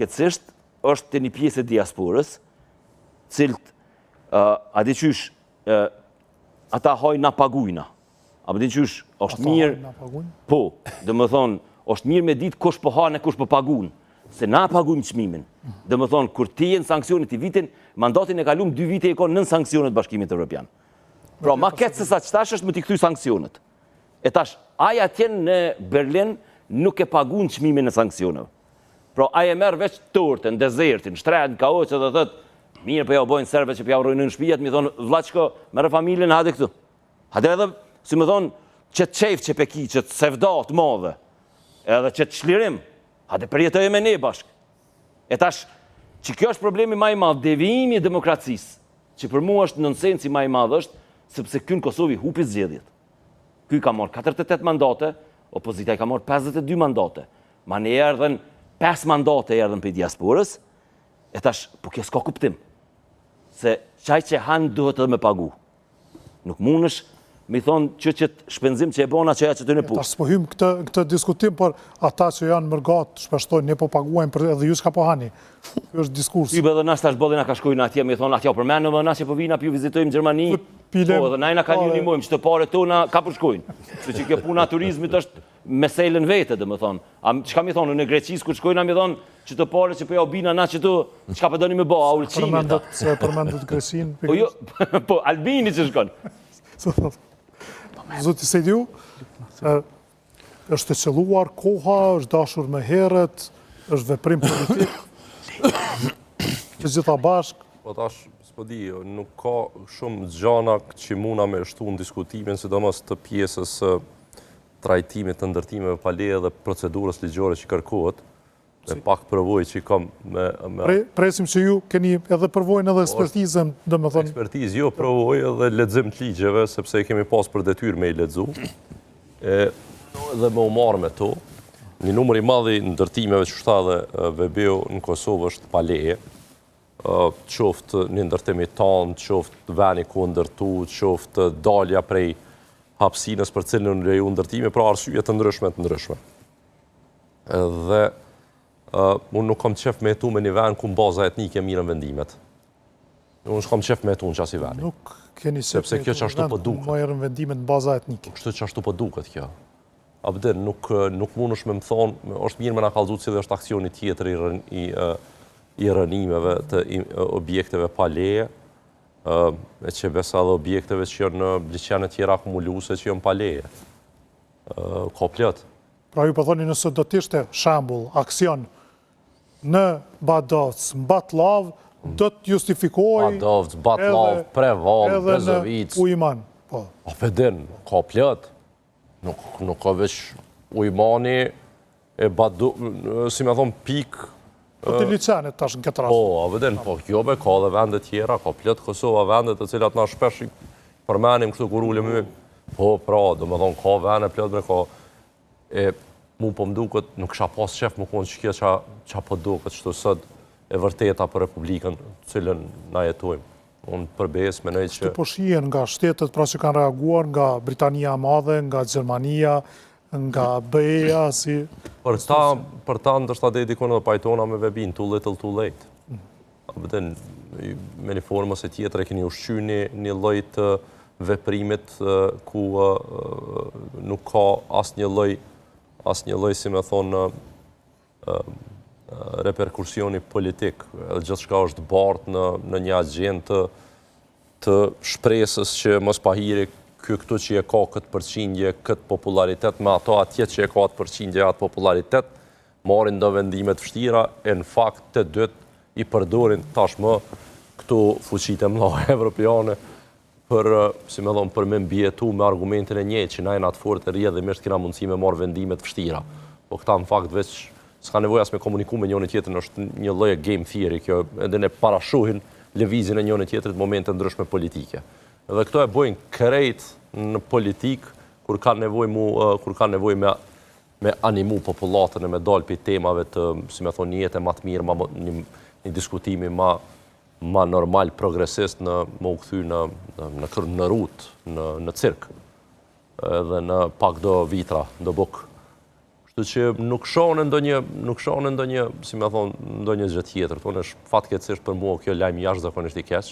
Këtësisht është të një pjesë e diasporës, cilët a di qysh ata haj na pagujna. A di qysh është mirë, po, dhe më thonë, është mirë me ditë kush po hane, kush po pagun, se na pagujmë çmimin. Dhe më thonë, kur ti jenë sankcionit i vitin, mandatin e kalum 2 vite e ka nën sankcionet Bashkimit Evropian. Pra, ma ketë se sa që tash është më t'i kthy sankcionet. E tash, aja tjenë në Berlin nuk e pagun çmimin e sankcioneve. Pra, aja merë veç tortën, dezertin, shtretin, kaoqë dhe thëtë, mirë për ja u bojnë serve që për ja u rojnë në shpijat, mi thonë, vlaqko, merë familjen, hade këtu. Hade edhe, si më thonë, që të qefë që peki, që të sevdat madhe, edhe që të shlirim, hade përjetoj me ne bashkë. E tash, që kjo është problemi ma i madhë, devijimi i demokracisë, që për mu është nënsenci ma i madhë është, sepse kjo në Kosovë hupi zgjedhjet. Ky ka marrë 48 mandate, opozita i ka marrë 52 mandate. Ma ne erdhen 5 mandate erdhen për diasporës, e tash, po kjo s'ka kuptim. Se qaj që hanë duhet edhe me pagu. Nuk munësh mi thonë që shpenzim që e bona që të në pushë. Tash s'po hym këtë diskutim, por ata që janë mërgat, shpeshtojnë, ne po paguajmë për edhe ju s'ka po hani. Kjo është diskurs. Ty edhe nash tash bodina ka shkojnë atje, mi thonë atja përmenë, më nash që po vina për ju vizitojmë Gjermani, po edhe najna ka një mojmë, që të pare tona ka përshkojnë. Se që kjo puna turizmit është meselën vete, dhe më thonë. A që ka mi thonë, në Greqis, kur shkojnë, a mi thonë, që të pare që po ja u bina na që tu, që ka përdoni me bo, a ullqimi ta. Se përmendet Greqin. Po, Albini që shkon. Zoti Sejdiu, është të qëlluar koha, është dashur me heret, është veprim politik, të gjitha bashk. Po tash, s'po di, nuk ka shumë gjana që muna me shtu në diskutimin, sidomos të pjesës trajtimit të ndërtimeve pa leje dhe procedurës ligjore që kërkohet, me pak përvojë që kam me... Presim që ju keni edhe përvojën edhe ekspertizën, dhe me thonë... Ekspertizë, jo përvojë edhe lexim të ligjeve, sepse kemi pas për detyrë me i lexu, dhe me u marrë me to. Një numër i madh i ndërtimeve që shta dhe VB-u në Kosovë është pa leje, qoftë një ndërtim i tanë, qoftë veni ku ndërtu, qoftë dalja prej hapësinës për cilën në leju ndërtime, pra arsye të ndryshme. Dhe unë nuk kam qef me jetu me një ven ku në baza etnike mirën vendimet. Unë s'kam qef me jetu në qasi veni. Nuk keni qef me jetu në ven ku mirën vendimet në baza etnike. Kështu që ashtu po duket kjo. Abden, nuk mund është me më thonë, është mirë me nga kalzu cilë është aksioni tjetër i rënimeve të objekteve pa leje, e që besa dhe objekteve që janë në liqenet tjera akumuluse që janë pa leje. Ka plët. Pra ju përthoni nëse do t'ishte shambull, aksion, në Badovc, në Batlav, do të justifikoj... Badovc, Batlav, Preval, Bezovic... Edhe në Ujman, po. A pedin, ka plët. Nuk ka veç Ujmani, si me thonë, pik... Po t'i liqenit tash në këtë rast. Po, a pedin, po kjo be, ka dhe vendet tjera, ka plët Kosova vendet të cilat na shpesh përmenim kështu kur ullim me... Po, pra, do me thonë, ka vendet plët bre, ka... Mu po mduket, nuk kisha pas qef më konë që kjo qa po duket, që të sët e vërteta për Republikën cilën na jetojmë. Unë përbes me nëjë që... Shtu po shien nga shtetet pra që kanë reaguar, nga Britania Madhe, nga Gjermania, nga BE-a, si... Për ta ndërsta dhe dikone dhe pajtona me webin, too little, too late. Me një formës e tjetër e keni ushqy një lloj të veprimit ku nuk ka asnjë lloj, si me thonë, reperkursioni politik. Edhe gjithë shka është bartë në një agent të shpresës që mos pahiri këtu që e ka këtë përqindje, këtë popularitet, me ato atje që e ka atë përqindje, atë popularitet, marrin do vendimet vështira, e në fakt të dytë i përdorin tashmë këtu fuqit e mëdha evropiane, si me thonë, për me mbjetu me argumentin e njëjtë që najnë atë fort e rrjedhimisht kena mundësi me marrë vendimet vështira. Po këta në fakt veç s'ka nevojë as me komuniku me njëri tjetrin, është një lloj game theory kjo, edhe ne parashuhin lëvizjen e njëri tjetrit në momente ndryshme politike. Dhe këto e bojnë krejt në politik kur kanë nevojë me animu popullatën e me dalë për temave të, si me thonë, një jetë ma të mirë, një diskutimi ma normal, progresist në më u këthy në rut, në cirk, edhe në pak do vitra, do buk. të që nuk shohën ndonjë, si me thonë, ndonjë gjë tjetër. Tonë është fatkeqësisht për mua kjo lajm jashtëzakonisht i keq.